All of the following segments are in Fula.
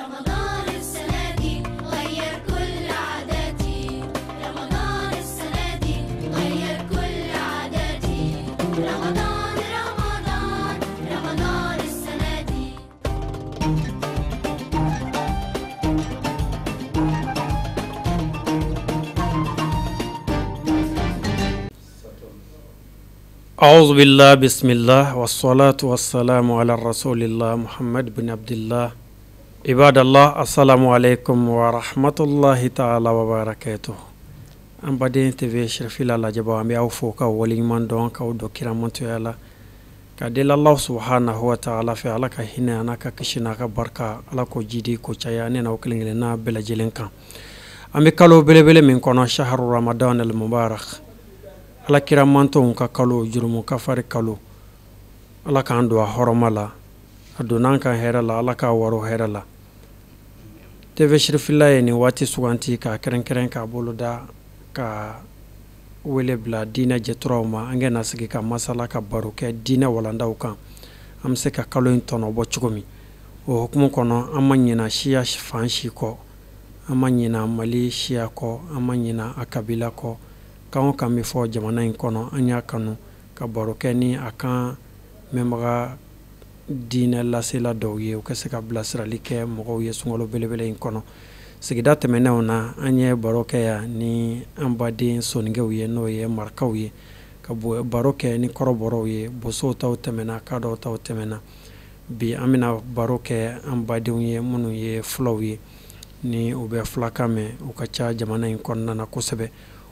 رمضان السنة دي غير كل عاداتي رمضان السنة دي غير كل عاداتي رمضان رمضان رمضان السنة دي أعوذ بالله بسم الله والصلاة والسلام على رسول الله محمد بن عبد الله عباد الله السلام عليكم ورحمة الله تعالى وبركاته أم بدين تبي شرفلا لا جبا أمي أو فوكا ولي من دون كأو دكيرا منتو يلا كدل الله سبحانه وتعالى في علىك هنا أنا ككشنا كبركة على كوجيدي كوشياني أو كلينا بلا جلنكا أمي كلو بلا من كنا شهر رمضان المبارك ala kira mantonw ka kalo jurumu kafari kalo ala kan do horomala adunan kan herala ala ka waro herala teve Cherifla ni wati suganti ka keren ka boloda ka wele bla dina je trauma angena sigi ka masala ka baruke dina walanda ukan amse ka kalo intono bo chugomi o hukumu kono amanyina shia fanshi ko amanyina mali shia ko amanyina akabila ko kan kan mi fo jamana in kono anya kanu ka baro keni akan memra dina la sela doye o kase ka blasrali ke mo ye sungolo belebele in kono sigida temena ona anya baro ke ya ni ambadi soninge uye no ye marka uye ka baro ke ni koroboro ye boso taw temena ka do taw temena bi amina baro ke ambadi uye munu ye flow ye ni ube flakame o ka cha jamana in kono na kusebe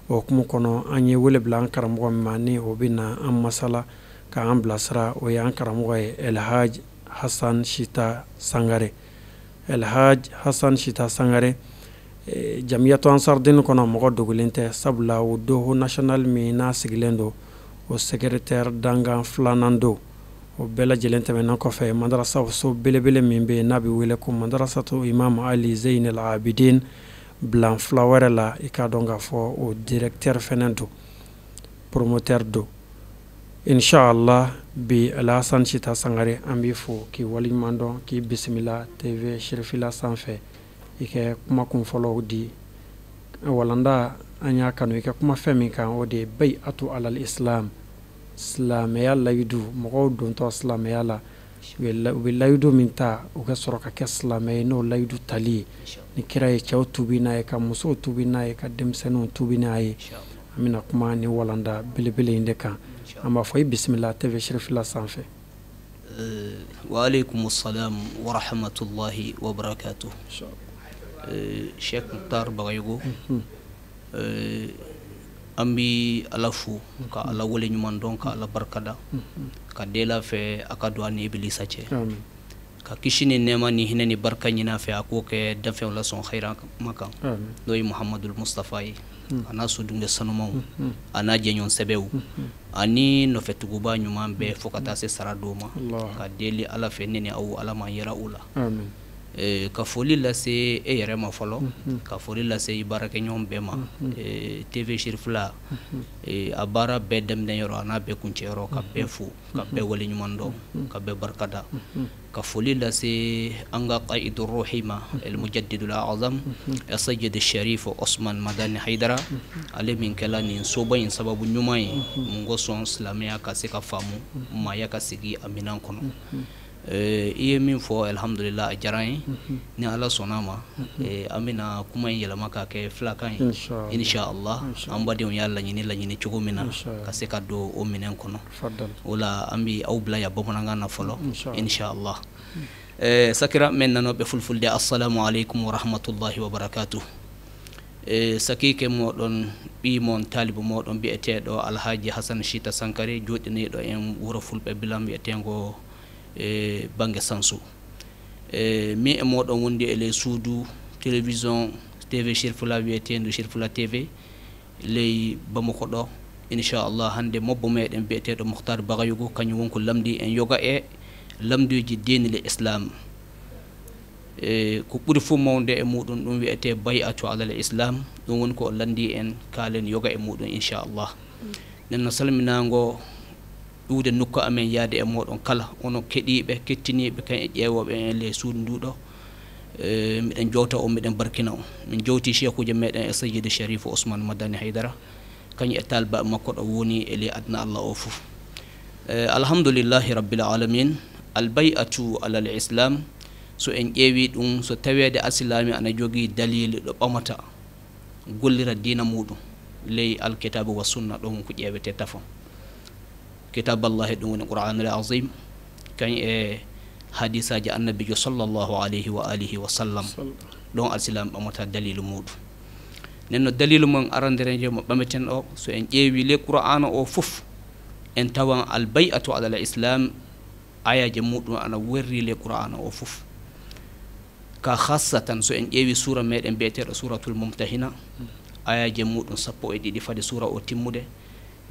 o kuma kono anye wele blan karamo mani obina am masala ka am blasra o yan karamo El Haj Hassan Shita Sangare El Haj Hassan Shita Sangare jamiyatu ansar din kono mo dogulente sabla o do national mi na siglendo o secrétaire danga flanando o bela jelente men ko fe madrasa so belebele min be nabi wele ko madrasatu imam Ali Zain al Abidin blanc flower la ikadonga fo o directeur fenento promoteur do inshallah bi alassane Shita Sangare ambi fo ki wali mando ki bismillah tv Cherifla sanfe ike kuma kun folo di walanda anya kanu ike kuma femi kan o de bay'atu alal islam yalla yudu mo don to yalla wala yudu minta o ka soroka ke no la yudu tali ni kiraye chaw tubina e ka muso tubina e ka demseno tubina e amina kuma ni walanda bilibili inde kan amma foy bismillah tv Cherifla sanfe wa alaykum assalam wa rahmatullahi wa barakatuh Sheikh Mukhtar Bagaygo ambi alafu ka ala wole nyuman don ka ala barkada ka dela fe akadu ani iblisa che ka kishini nema ni hinani barka nyina fe ako ke dafe la son khaira makan doy Muhammadul Mustafa ana sudunde sanuma ana jenyon sebew ani no fetugo nyuma be fokata se saradoma ka deli ala fe nene aw ala ma yara ula amen ka foli la se e yere ma folo ka foli la se baraka nyom bema tv Cherifla abara be dem den yoro ana be kunchero ka be fu ka be wali nyumando ka be barkada ka foli la se anga qaidur ruhima al mujaddid al azam sayyid al sharif Osman Madani Haidara ale min kala ni soba in sababu nyumai mungo son islamia ka se ka famu ma ya ka sigi aminan kono iye min fo alhamdulillah jaran ni ala sonama amina kuma yelama ka ke flakan inshallah ambadi on yalla nyini la nyini chugumina ka se kaddo o minen kono wala ambi aw bla ya bomana na folo inshallah sakira men nano be fulfulde assalamu alaikum wa rahmatullahi wa barakatuh sakike modon bi mon talibu modon bi etedo alhaji Hassan Shita Sangare jodini do en wuro fulbe bilam bi etengo bange sansu mi e modon wondi ele suudu télévision tv Cherifla wietendo Cherifla tv ley bamako do inshallah hande mobbo meden beetedo Mukhtar Bagaygo kany wonko lamdi en yoga e lamduji deni le islam ko buri fu mawde e mudun dum wiete bay'atu ala al islam dum won ko landi en kalen yoga e mudun inshallah nen salminango duude nokku amen yaade e modon kala ono kedibe kettinibe kan e jeewobe en le suudu ndudo miɗen jowta o miɗen barkina o min jowti cheikhuji meɗen e sayyidi Cherifla Ousmane Madani Haydara kañum e talba makko ɗo woni e ley aduna Allah o fof alhamdoulillahi rabbil alamin albay'atu alal islam so en ƴeewi ɗum so tawede asilami ana jogui dalil ɗo ɓamata gollira dina muɗum ley alkitabu wa sunna ɗon ko ƴeewete tafo kitaballahi ɗum woni qur'anul azim kañ e hadisaji annabijo sallllahu alayhi wa alihi wa sallam ɗon alsilam ɓamata dalilu muɗum nen no dalilu mon arandereje mo ɓameten o so en ƴeewi le qur'ana o fof en tawan albay'atu alal islam ayaje muɗum ana werri le qur'ana o fof ka khassatan so en ƴeewi sura meɗen mbiyeteɗo suratul mumtahina ayaje muɗum 12 fade sura o timmude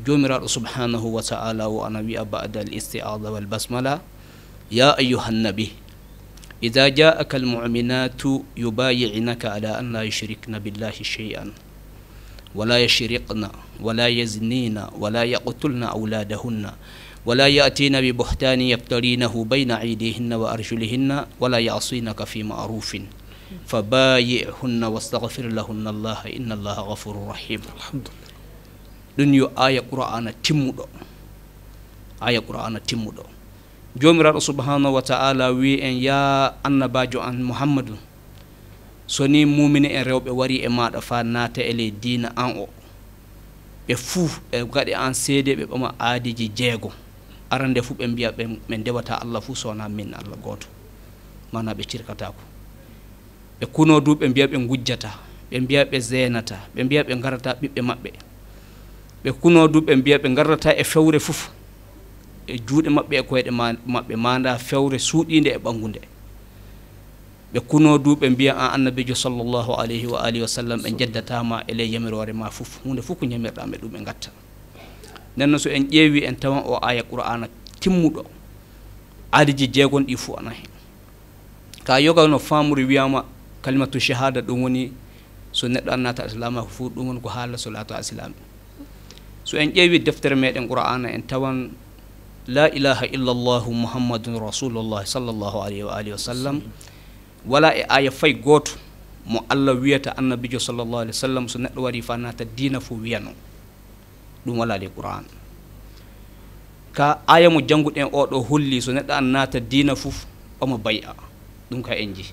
jomiraɗo subhanahu wa ta'ala o ana wi'a ba'da al isti'adha wal basmala ya ayyuhan nabi idha ja'aka al mu'minatu yubayi'naka ala an la yushrikna billahi shay'an ولا يشرقن ولا يزنين ولا يقتلن أولادهن ولا يأتين ببهتان يفترينه بين أيديهن وأرجلهن ولا يعصينك في معروف فبايعهن واستغفر لهن الله إن الله غفور رحيم. الحمد لله. دنيو آية قرآن تمودو جومرا سبحانه وتعالى وي ان يا النباجو عن محمد soni mumini en rewɓe wari e maɗa fa naata ele dina an o ɓe fuu ɓe gaɗe an seede ɓe ɓama aadiji jeego arande fuu ɓe mbiya ɓe ndewata Allah fuu sowona min Allah gooto mana ɓe cirkatako ɓe kuno du ɓe mbiya ɓe gujjata ɓe mbiya ɓe zenata ɓe mbiya ɓe garata ɓiɓɓe maɓɓe ɓe kuno du ɓe mbiya ɓe garata e fewre fof e juuɗe maɓɓe e koyɗe maɓɓe manda fewre suuɗinde e ɓangude ɓe kuno du ɓe mbiya an annabijo sallllahu alayhi wa alihi wa sallam ɓe jeddatama e ley yamirore ma fof hunde fof ko yamirɗaɓe ɗum ɓe gatta nden noon so en ƴeewi en tawan o aya qur'ana timmuɗo adiji jeegon ɗi fuu ana hen ka yoga no famuri wiyama kalimatu shahada ɗum woni so neɗɗo annata islamako fuu ɗum woni ko haala solatu islami so en ƴeewi deftere meɗen qur'ana en tawan la ilaha illa llahu muhammadun rasulullah sallllahu alayhi wa alihi wa sallam wala e aya fay gooto mo Allah wiyata annabijo sallllahu alih wa sallam so neɗɗo wari fa nata dina fo wiyano ɗum wala le qur'an ka aya mo jannguɗen oɗo holli so neɗɗo an nata dina fof omo bay'a ɗum ka en ji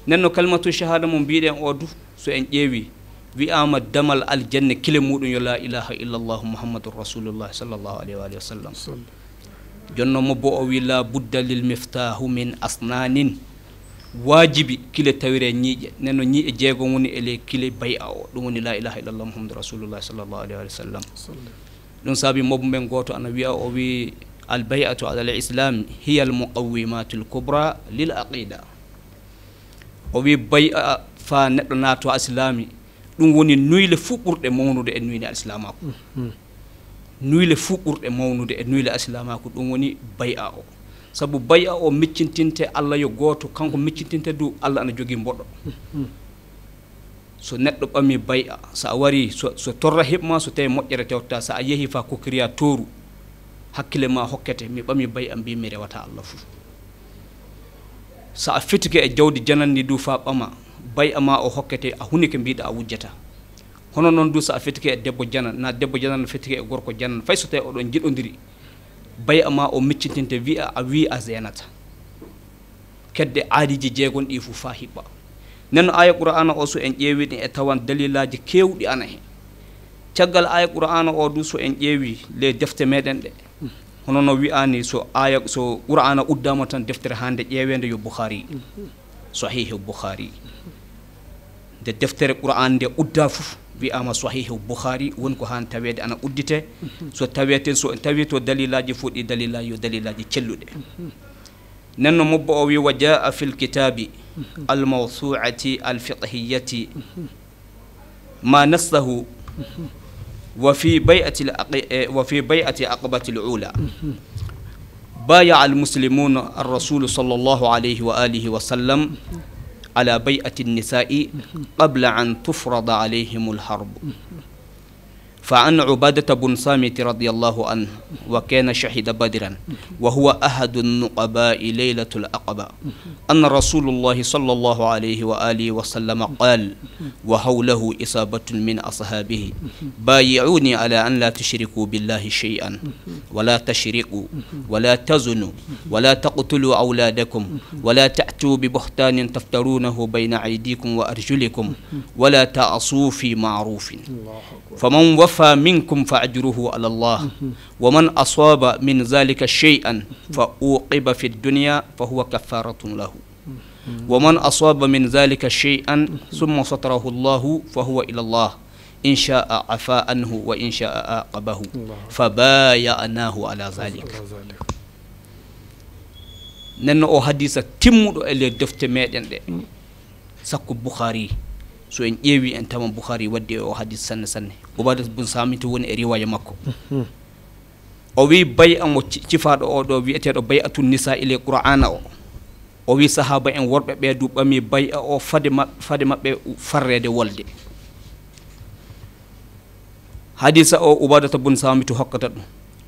nen no kalimatu shahada mo mbiɗen o du so en ƴeewi wiyama damal aljanna kile muɗum yo la ilaha illallah muhammadur rasulullah sallllahu alayhi wa alihi wa sallam jonno mo bo o wi la budda lil miftahu min asnanin wajibi kile tawire ñiiƴe nenno ñiiƴe jeegom woni ele kile bay'a o ɗum woni la ilaha illallah muhammadur rasulullah sallllahu alayhi wa sallam ɗum saabi mobo men goto ana wiya o wi al bay'atu ala al islam hiya al muqawwimatu al kubra lil aqida o wi bay'a fa neɗɗo naato islami ɗum woni nuyle fuu ɓurɗe mawnude e nuyde alislamaku nuyle fuu ɓurɗe mawnude e nuyde alislamaku ɗum woni bay'a o sabu bay'a o miccintinte Allah yo gooto kanko miccintinte du Allah ana jogii mboɗo so neɗɗo ɓami bay'a so a wari so torra heɓma so tawi moƴƴere tewta so a yeehi fa kokoriya tooru hakkille ma hokkete mi ɓami bay'a mbi mi rewata Allah fof so a fitike e jawdi janandi du fa ɓama bay'a ma o hokkete a hunike mbiɗa a wujjata hono noon du so a fitike e debbo janan na debbo janan fitike e gorko janan fay so tawi oɗon jiɗodiri bay'a ma o miccitinte wi'a a wi a zenata kedde aadiji jeegon ɗi fuu fa hiɓɓa nen aya qur'ana o so en ƴeewiɗi e tawan dalilaji kewɗi ana hen caggal aya qur'ana o du so en ƴeewi les defte meɗen ɗe hono no wi'ani so qur'ana uddama tan deftere hande ƴeewede yo Bukhari sahihu Bukhari nde deftere qur'an nde udda fof wiyama sahihu Bukhari woni ko han tawede ana uddite so tawete so en tawi to dalilaji fo ɗi dalilaji yo dalilaji celluɗe nenno mobbo o wi wa jaa fil kitabi al mawsu'ati al fiqhiyati ma nassahu wa fi bay'ati aqbati al ula بايع المسلمون الرسول صلى الله عليه وآله وسلم على بيعة النساء قبل أن تفرض عليهم الحرب فعن عبادة بن صامت رضي الله عنه وكان شهد بدرا وهو أحد النقباء ليلة العقبة أن رسول الله صلى الله عليه وآله وسلم قال وحوله إصابة من أصحابه بايعوني على أن لا تشركوا بالله شيئا ولا تشركوا ولا تزنوا ولا تقتلوا أولادكم ولا تأتوا ببهتان تفترونه بين أيديكم وأرجلكم ولا تعصوا في معروف فمن وفى منكم فأجره على الله ومن أصاب من ذلك شيئا فأوقب في الدنيا فهو كفارة له ومن أصاب من ذلك شيئا ثم ستره الله فهو إلى الله إن شاء عفا عنه وإن شاء عاقبه فبايعناه على ذلك ننو حديث تمو إلى دفت ميدن سكو بخاري so en ƴeewi en taman Bukhari waddi o hadis sanne sanne Ubadat bun Samit woni e riwaya makko o wi bay an o cifaɗo o ɗo wi'eteɗo bay'atun nisa ile qur'ana o wi sahaba en worɓe ɓe du ɓami bay o fade maɓɓe farrede wolde hadisa o Ubadat bun Samit hokkata ɗum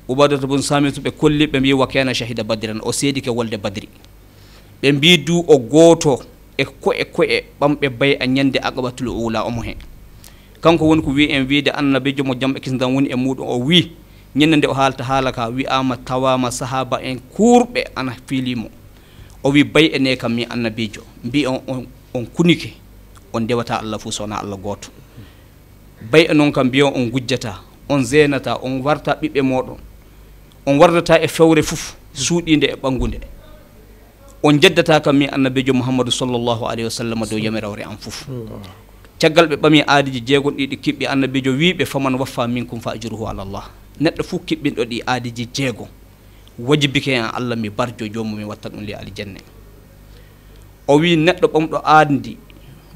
Ubadat bun Samit ɓe kolli ɓe mbi wa kana shahida badran o seedi ke wolde badri ɓe mbi du o gooto e koye ɓamɓe bay a ñande aqabatul ula omo hen kanko woni ko wi en wiide annabijo mo jamɓe kisdan woni e muɗum o wi ñande nde o haalta haala ka wi ama tawama sahaba en kurɓe ana fiilimo o wi bay ene kam mi annabijo mbi on kunike on dewata Allah fu sona Allah goto bay e noon kam mbiyon on gujjata on zenata on warta ɓiɓɓe moɗon on wardata e fewre fuf suuɗinde e ɓangude on jeddata kam mi annabijo Muhammadu sallallahu alaihi wasallam do yamirawre am fuf caggal ɓe ɓami aadiji jeegon ɗiɗi kiɓɓi annabijo wiɓe faman waffa minkum fa ajruhu ala Allah neɗɗo fu kiɓɓinɗo ɗi aadiji jeego wajibike en Allah mi barjo jomum mi watta ɗum li aljanna o wi neɗɗo ɓamɗo aandi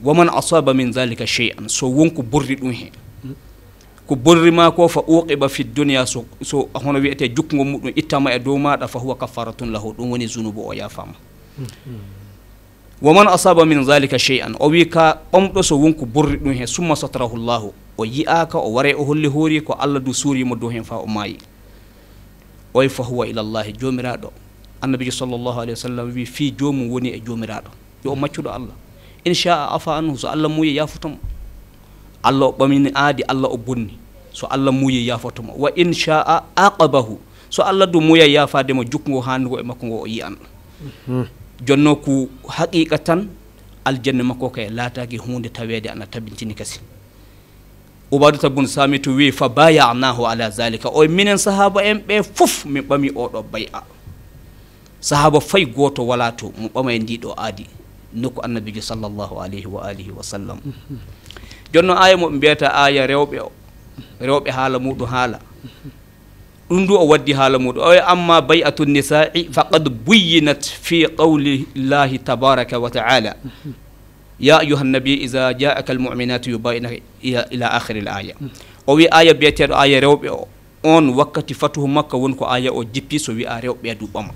waman asaba min zalika shay'an so wonko burri ɗum hen ko borri ma ko fa uqiba fi dunya so hono wi'ete jukkugo muɗum ittama e dow maɗa fa huwa kafaratun lahu ɗum woni zunubu o yafama waman asaba min zalika shay'an o wi ka ɓamɗo so wonko borri ɗum hen summa satarahu llahu o yi'aka o ware o holli hoori ko Allah du suurimo dow hen fa o maayi o wi fa huwa ila llahi jomiraɗo annabijo sallllahu alayhi wa sallam wi fi jomum woni e jomiraɗo yo o maccuɗo Allah inchaa afa anhu so Allah muuyi yafutamo Allah o ɓamini aadi Allah o bonni so Allah muuyi yafotomo wa inchaa aqabahu so Allah du muuya yafademo jukkugo handugo e makko ngo o yi'an jonno ko haqiqa tan aljanna makko kay laataki hunde tawede ana tabintini kasi Ubadata bun Samit wi fa bayanahu ala zalika o minen sahaba en ɓe fof min ɓami oɗo bay'a sahaba fay goto wala to mo ɓama e ndiɗo aadi nokku annabijo sallllahu alayhi wa alihi wa sallam jonno aya mo ɓe mbiyata aya rewɓe haala muɗum haala ɗum du o waddi haala muɗum o amma bay'atu nisa'i faqad buyyinat fi qawli llahi tabaraka wa ta'ala ya ayuha nabi iza ja'aka almu'minatu yubayinaka ila akhiri l aya o wi aya biyeteɗo aya rewɓe o on wakkati fatuhu makka woni ko aya o jippi so wi'a rewɓe du ɓama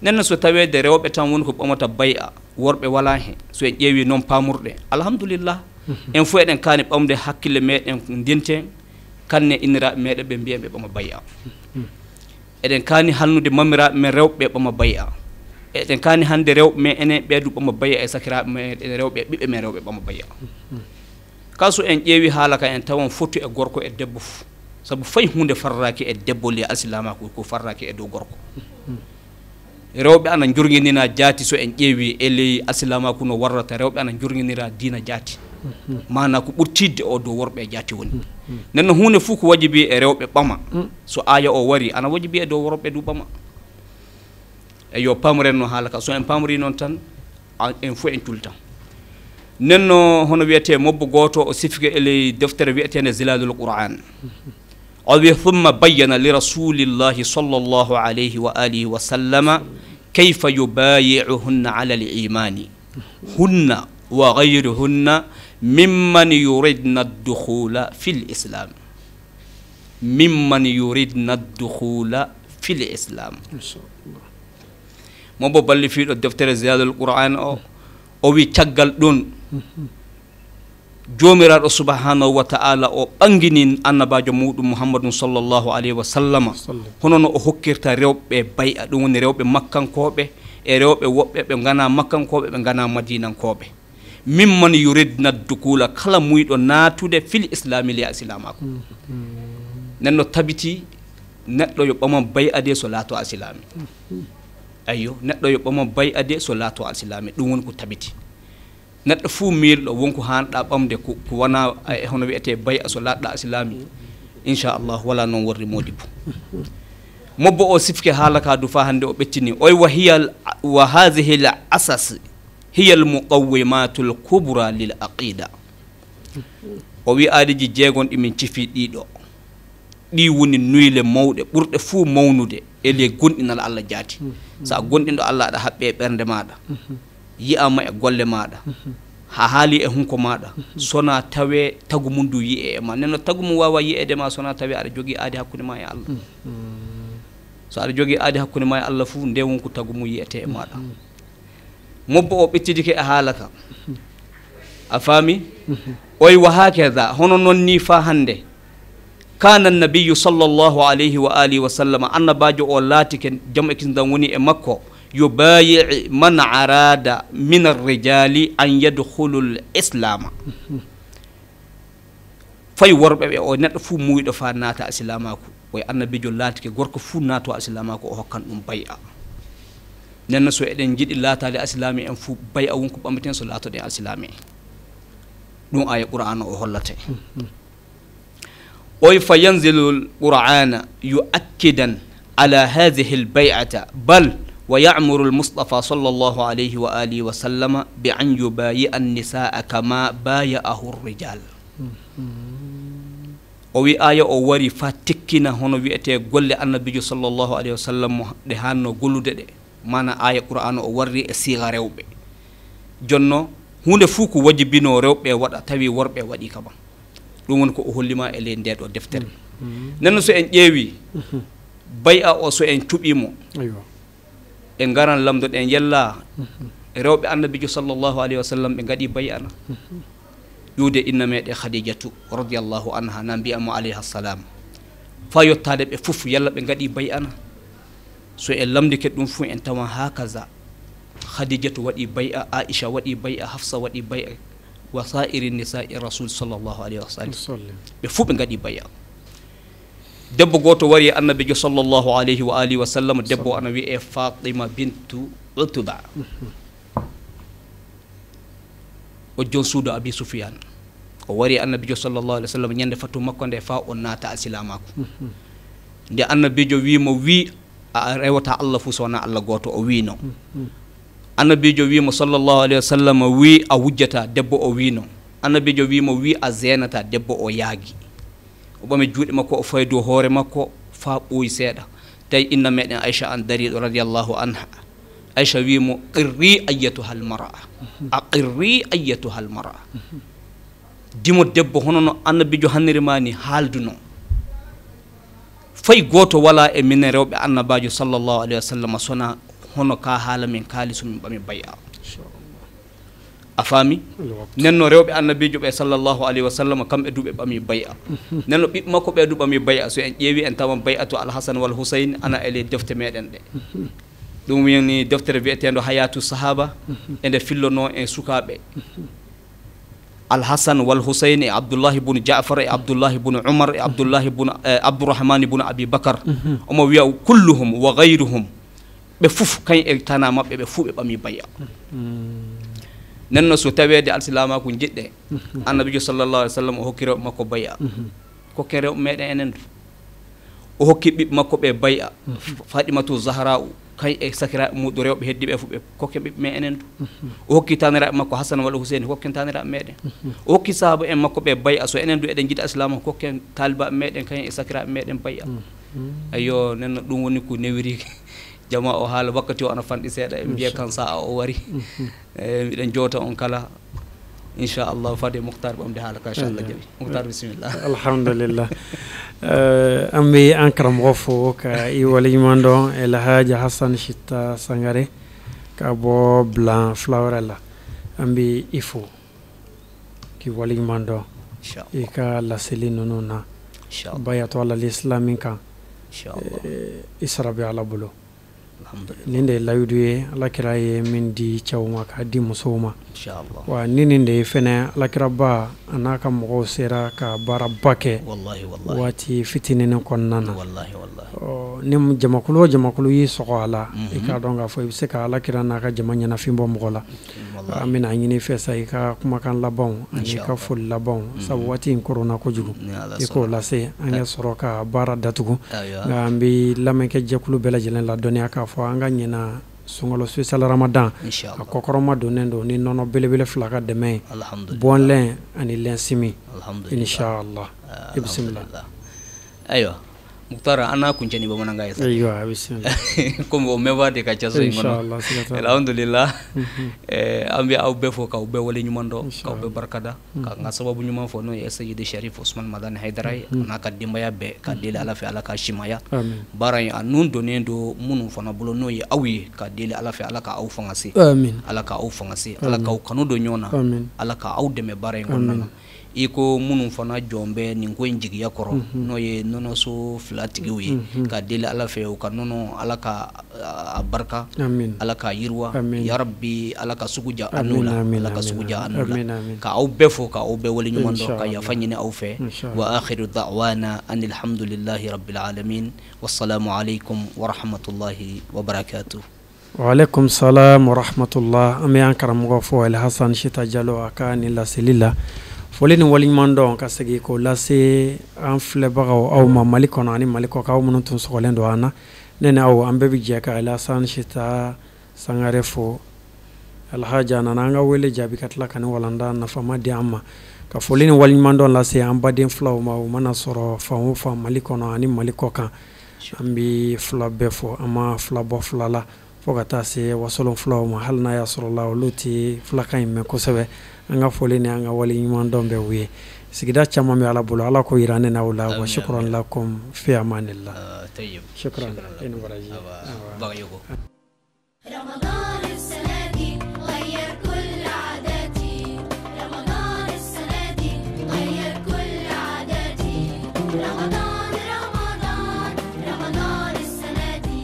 nenno so tawede rewɓe tan woni ko ɓamata bay'a worɓe wala hen so en ƴeewi noon pamurɗe alhamdulillah en fo eɗen kaani ɓamde hakkille meɗen ndinten kanne inniraɓe meɗen ɓe mbiyen ɓe ɓama bay'a eɗen kaani halnude mamiraɓe men rewɓe ɓama bay'a eɗen kaani hande rewɓe men enen ɓeedu ɓama bay'a e sakiraɓe meɗen rewɓe ɓiɓɓe men rewɓe ɓama bay'a kaso en ƴeewi haala ka en tawan fotu e gorko e debbo fof sabu fayi hunde farraki e debbo li alsilamaku ko farraki e dow gorko rewɓe ana jurginina jaati so en ƴeewi e ley alsilamaku no warrata rewɓe ana jurginira diina jaati mana ko ɓurtidde o dow worɓe jaati woni nenno hunde fuu ko wajibi e rewɓe ɓama so aya o wari ana wajibi e dow worɓe du ɓama e yo pamoren no haala ka so en pamori noon tan en fo en cultan nenno hono wiyete mobbo goto o sifike e ley deftere wiyetende zilalul qur'an o wi thumma bayyana li rasulillahi sallllahu alayhi wa alihi wa sallama kayfa yubayi'uhunna ala al imani hunna wa ghayruhunna mimman yuridna ad-dukhula fil islam mimman yuridna ad-dukhula fil islam mobbo balli fiiɗo deftere ziyadul qur'an o wi caggal ɗon jomiraɗo subhanahu wa ta'ala o ɓanginin annabajo muɗum muhammadum sallllahu alayhi wa sallama hono no o hokkirta rewɓe bay'a ɗum woni rewɓe makkankoɓe e rewɓe woɓɓe ɓe gana makkankoɓe ɓe gana madinankoɓe mimman yuridna dukula kala muyɗo natude fil islami liya islamaku nenno tabiti neɗɗo yo ɓama bay'a de so laato asilami ayyo neɗɗo yo ɓama bay'a de so laato asilami ɗum woni ko tabiti neɗɗo fuu miilɗo wonko hanɗa ɓamde ko wona hono wiyete bay'a so laaɗɗa asilami inchallah wala noon worri modibo mobbo o sifke haala ka du fa hande o ɓettini oy wa hadihi l asas hiya al muqawwimatul kubra lil aqida o wi aadiji jeegon ɗimin cifi ɗiɗo ɗi woni nuyle mawɗe ɓurɗe fuu mawnude e le gonɗinal Allah jaati sa gonɗinɗo Allah aɗa haɓɓe e ɓernde maɗa yiyama e golle maɗa ha haali e hunko maɗa sona tawe tagu mum du yi'e e ma nenno tagu mum wawa yi'ede ma sona tawe aɗa jogui aadi hakkude ma e Allah so aɗa jogui aadi hakkude ma e Allah fuu nde wonko tagu mum yiyete e maɗa mobbo o ɓettidike e haala ka a faami oy wa hakada hono noon ni fa hande kana nabiyu sallllahu alayhi wa alihi wa sallam annabajo o laatike jam e kisdam woni e makko yubayi man arada min arrijali an yadkhulu l islama fay worɓe ɓe o neɗɗo fuu muyɗo fa naata asilamaku oye annabijo laatike gorko fuu naato asilamaku o hokkan ɗum bay'a nenno so eɗen jiiɗi laatade asilami en fuu bay'a wonko ɓambaten so laatoɗen asilami en ɗum aya qur'ana o hollate oy fa yanzilu l qur'ana yu'akkidan ala hadihi l bay'ata bal wa ya'muru l mustafa sallllahu alayhi wa alihi wa sallama bi an yubayi'a annisaa kama baya'ahu rrijal o wi aya o wari fa tekkina hono wiyete golle annabijo sallllahu alayhi wa sallam ɗe hanno gollude ɗe mana aya qur'ana o warri e siga rewɓe jonno hunde fuu ko wajibino rewɓe waɗa tawi worɓe waɗi kama ɗum woni ko o hollima e ley ndeɗo deftere nenno so en ƴeewi bay'a o so en cuɓimo e garan lamdoɗen yella rewɓe annabijo sallllahu alayhi wa sallam ɓe gaɗi bay'ana ƴuude inna meɗe khadijatu radiallahu anha na mbiyamo alayha salam fa yettade ɓe fof yalla ɓe gaɗi bay'ana so en lamdike ɗum fuu en tawa hakaza khadijatu waɗi bay'a aisha waɗi bay'a hafsa waɗi bay'a wa sa'iri nisa'i rasul sallllahu alayhi wa sallam ɓe fuu ɓe gaɗi bay'a debbo goto wari e annabijo sallllahu alayhi wa alihi wa sallam debbo ana wiye fatima bintu utuba o jon suudu abi soufiane o wari e annabijo sallllahu alih wa sallam ñande fatu makko nde fa o naata alsilamako nde annabijo wimo wi a rewata Allah fuu sowona Allah goto o wino annabijo wimo sallllahu alayhi wa sallam wi a wujjata debbo o wino annabijo wimo wi a zenata debbo o yaagi o ɓami juuɗe makko o faydu hoore makko fa ɓooyi seeɗa tawi inna meɗen aicha an dariɗo radiallahu anha aicha wimo qirri ayyatuha al mara a qirri ayyatuha al mara dimo debbo hono no annabijo hannirima ni haalduno fay goto wala e minen rewɓe annabajo sallllahu alayhi wa sallam sona hono ka haala min kaali somin ɓami bay'a a faami nenno rewɓe annabijo ɓe sallllahu alayhi wa sallam kamɓe duɓe ɓami bay'a nenno ɓiɓɓe makko ɓe du ɓami bay'a so en ƴeewi en tawa bay'atu alhasan wal husayn ana ele defte meɗen ɗe ɗum woni deftere wiyetendo hayatu sahaba ende fillono en sukaɓe alhasan wal husayn e abdoullahi bune jafar e abdoullahi bune umar e abdoullahi bune abdourahmani bune abi bakar omo wiya kulluhum wa gayruhum ɓe fof kañ e tana maɓɓe ɓe fuu ɓe ɓami bay'a nenno so tawede alsilamaku jiɗɗe annabijo sallllahu alih w sallam o hokki rewɓe makko bay'a kokken rewɓe meɗen enen du o hokki ɓiɓɓe makko ɓe bay'a fatimatu zahra u kañ e sakiraɓe muɗum rewɓe heddiɓe fof ɓe kokken ɓiɓɓe me enen du o hokki taniraɓe makko hasan walla huseyne kokken taniraɓe meɗen o hokki sahaba en makko ɓe bay'a so enen du eɗen jiiɗi alsilamaku kokken talibaɓe meɗen kañ e sakiraɓe meɗen bay'a ayyo nenno ɗum woni ko newiri jama o haala wakkati o ana fanɗi seeɗa e mbiya kan sa o wari miɗen jowta on kala inchallah fade mouhtar ɓamde haala ka inchallah jaɓi mouhtar bisimillah alhamdulillah ambi ankara mo fo ka i waliman ɗon e lahaji hassan chitta sangare ka bo blanc flawrella ambi ifo k'i waleɲuman dɔn i ka laseli ninnu na bayatɔ alal islami kan i sara bɛ ala bolo nin de ye layidu ye alakira ye min di cɛw ma k'a di musow ma wa ni nin de ye fɛnɛ alakiraba a n'a ka mɔgɔw sera ka baaraba kɛ waati fitinin kɔnɔna na ni jamakulu o jamakulu y'i sɔgɔ a la i k'a dɔn k'a fɔ i bɛ se ka alakira n'a ka jama ɲɛnafin bɔ mɔgɔ la an bɛna ɲini fɛ sa i ka kumakan labanw ani ka foli labanw sabu waati in korona kojugu i k'o lase an ka sɔrɔ ka baara datugu nka an bɛ lamɛnkɛ jɛkulu bɛɛ lajɛlen ladɔnniya k'a fɔ an ka ɲina sunkalo spécial ramadan a kɔkɔrɔma donnen don ni nɔnɔ belebele 2 ka dɛmɛ ye bɔnlɛn ani lɛnsimi inshallah i bisimila ayiwa Muktara an n'a kuncɛ ni bamanankan ye sa ayiwa bisimila comme o mɛnba de ka ca so in kɔnɔ alhamdulillah an bɛ aw bɛɛ fɔ k'aw bɛɛ wale ɲuman dɔn k'aw bɛɛ barikada ka n ka sababu ɲuman fɔ n'o ye Seyidi Cherif Usman Madani Haidara ye n'a ka denbaya bɛɛ ka deli ala fɛ ala ka simaya baara in a nun donnen don minnu fana bolo n'o ye aw ye ka deli ala fɛ ala ka aw fanga se ala ka aw fanga se ala ka aw kanu don ɲɔgɔn na ala ka aw dɛmɛ baara in kɔnɔna na i ko minnu fana jɔn bɛ nin ko in jigiya kɔrɔ n'o ye nɔnɔso 2 tigiw ye ka deli ala fɛ u ka nɔnɔ ala ka a barika ala ka yiriwa ya rabbi ala ka sugu ja anu la ala ka sugu ja anu la ka aw bɛɛ fɔ ka aw bɛɛ wale ɲuman dɔn ka yafa ɲini aw fɛ wa akhiru da'wana anil hamdulillahi rabbil alamin wassalamu alaikum wa rahmatullahi wa barakatuh. Wa alaikum salam wa rahmatullah. An bɛ an karamɔgɔ fɔ Alhasan Sita Jalo a ka nin laseli la foli ni waleɲuman dɔn ka segin k'o lase an filɛbagaw aw ma Mali kɔnɔ ani Mali kɔ k'aw minnu tun sɔgɔlen don an na ne ni aw an bɛɛ bɛ jɛ ka Alassane Sita Sangare fo Alhaja nana an ka wele jaabi ka tila ka ni walanda nafama di an ma ka foli ni waleɲuman dɔn lase an baden filaw ma o mana sɔrɔ fan o fan Mali kɔnɔ ani Mali kɔ kan an bɛ fila bɛɛ fɔ an ma fila bɔ fila la fo ka taa se wasolon filaw ma hali n'a y'a sɔrɔ la olu tɛ filakan in mɛn kosɛbɛ an ka foli ni an ka wale ɲuman dɔn bɛ u ye sigida caman bɛ ala bolo ala ko yira ne n'aw la wa shukran lakum fi amanillah shukran inu baraji رمضان السنة دي غير كل عاداتي رمضان السنة دي غير كل عاداتي رمضان رمضان رمضان السنة دي